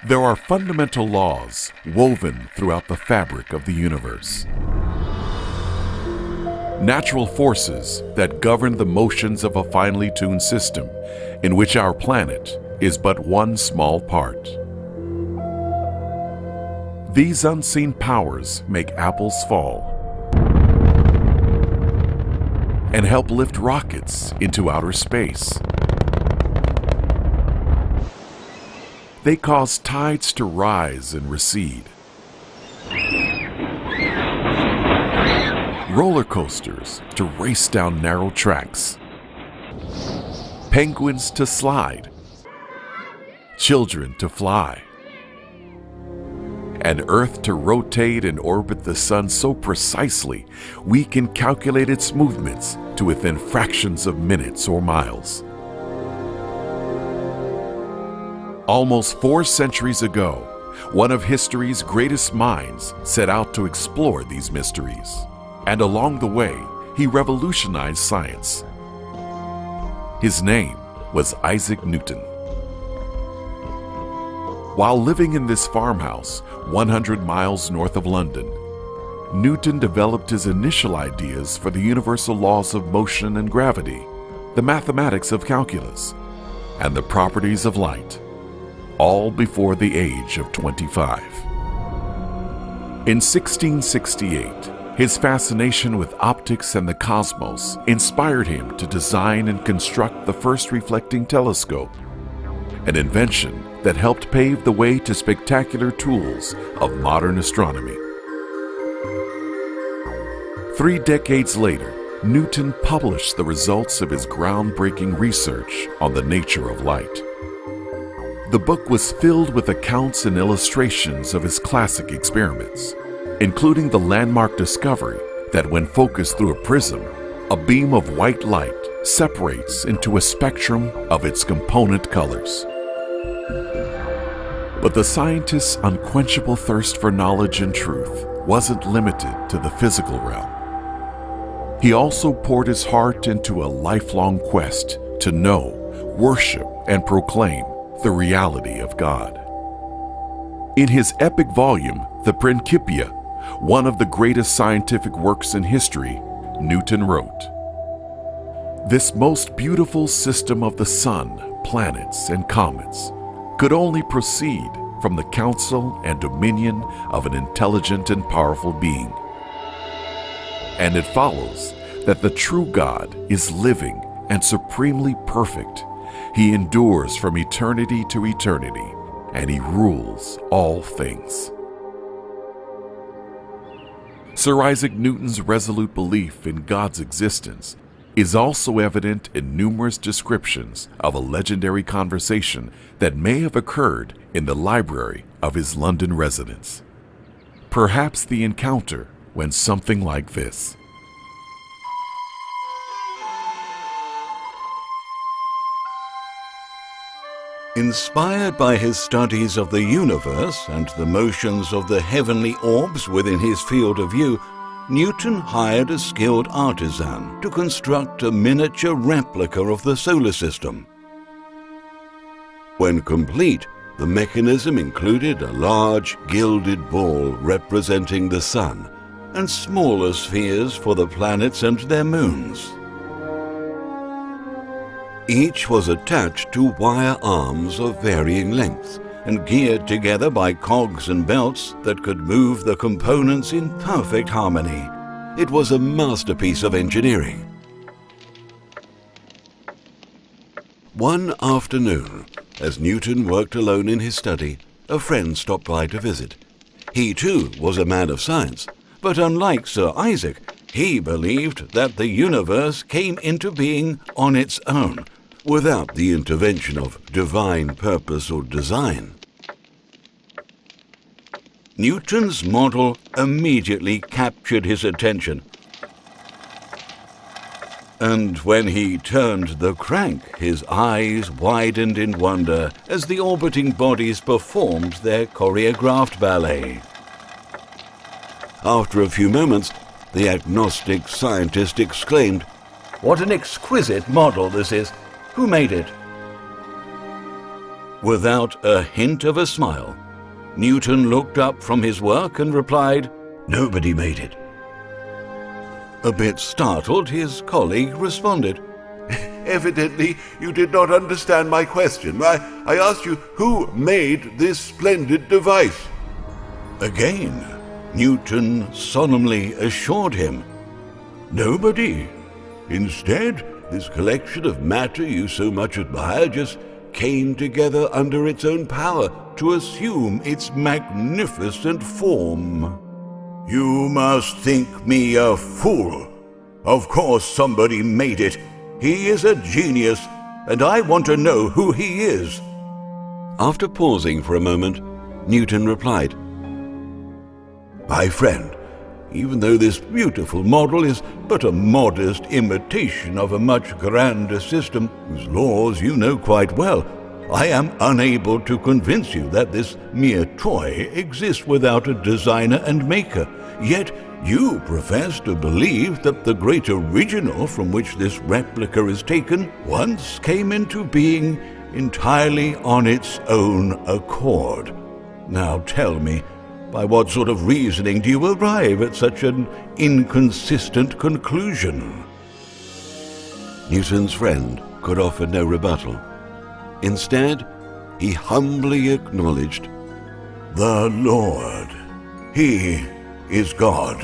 There are fundamental laws woven throughout the fabric of the universe. Natural forces that govern the motions of a finely tuned system in which our planet is but one small part. These unseen powers make apples fall and help lift rockets into outer space. They cause tides to rise and recede, roller coasters to race down narrow tracks, penguins to slide, children to fly, and Earth to rotate and orbit the Sun so precisely we can calculate its movements to within fractions of minutes or miles. Almost 4 centuries ago, one of history's greatest minds set out to explore these mysteries, and along the way, he revolutionized science. His name was Isaac Newton. While living in this farmhouse 100 miles north of London, Newton developed his initial ideas for the universal laws of motion and gravity, the mathematics of calculus, and the properties of light, all before the age of 25. In 1668, his fascination with optics and the cosmos inspired him to design and construct the first reflecting telescope, an invention that helped pave the way to spectacular tools of modern astronomy. 3 decades later, Newton published the results of his groundbreaking research on the nature of light. The book was filled with accounts and illustrations of his classic experiments, including the landmark discovery that when focused through a prism, a beam of white light separates into a spectrum of its component colors. But the scientist's unquenchable thirst for knowledge and truth wasn't limited to the physical realm. He also poured his heart into a lifelong quest to know, worship, and proclaim the reality of God. In his epic volume, The Principia, one of the greatest scientific works in history, Newton wrote, "This most beautiful system of the sun, planets, and comets could only proceed from the counsel and dominion of an intelligent and powerful being. And it follows that the true God is living and supremely perfect. He endures from eternity to eternity, and he rules all things." Sir Isaac Newton's resolute belief in God's existence is also evident in numerous descriptions of a legendary conversation that may have occurred in the library of his London residence. Perhaps the encounter went something like this. Inspired by his studies of the universe and the motions of the heavenly orbs within his field of view, Newton hired a skilled artisan to construct a miniature replica of the solar system. When complete, the mechanism included a large gilded ball representing the sun and smaller spheres for the planets and their moons. Each was attached to wire arms of varying lengths and geared together by cogs and belts that could move the components in perfect harmony. It was a masterpiece of engineering. One afternoon, as Newton worked alone in his study, a friend stopped by to visit. He too was a man of science, but unlike Sir Isaac, he believed that the universe came into being on its own, without the intervention of divine purpose or design. Newton's model immediately captured his attention. And when he turned the crank, his eyes widened in wonder as the orbiting bodies performed their choreographed ballet. After a few moments, the agnostic scientist exclaimed, "What an exquisite model this is! Who made it?" Without a hint of a smile, Newton looked up from his work and replied, "Nobody made it." A bit startled, his colleague responded, Evidently, you did not understand my question. I asked you, who made this splendid device? Again, Newton solemnly assured him, "Nobody. Instead, this collection of matter you so much admire just came together under its own power to assume its magnificent form." "You must think me a fool. Of course somebody made it. He is a genius, and I want to know who he is." After pausing for a moment, Newton replied, "My friend, even though this beautiful model is but a modest imitation of a much grander system whose laws you know quite well, I am unable to convince you that this mere toy exists without a designer and maker. Yet you profess to believe that the great original from which this replica is taken once came into being entirely on its own accord. Now tell me, by what sort of reasoning do you arrive at such an inconsistent conclusion?" Newton's friend could offer no rebuttal. Instead, he humbly acknowledged, "The Lord, He is God."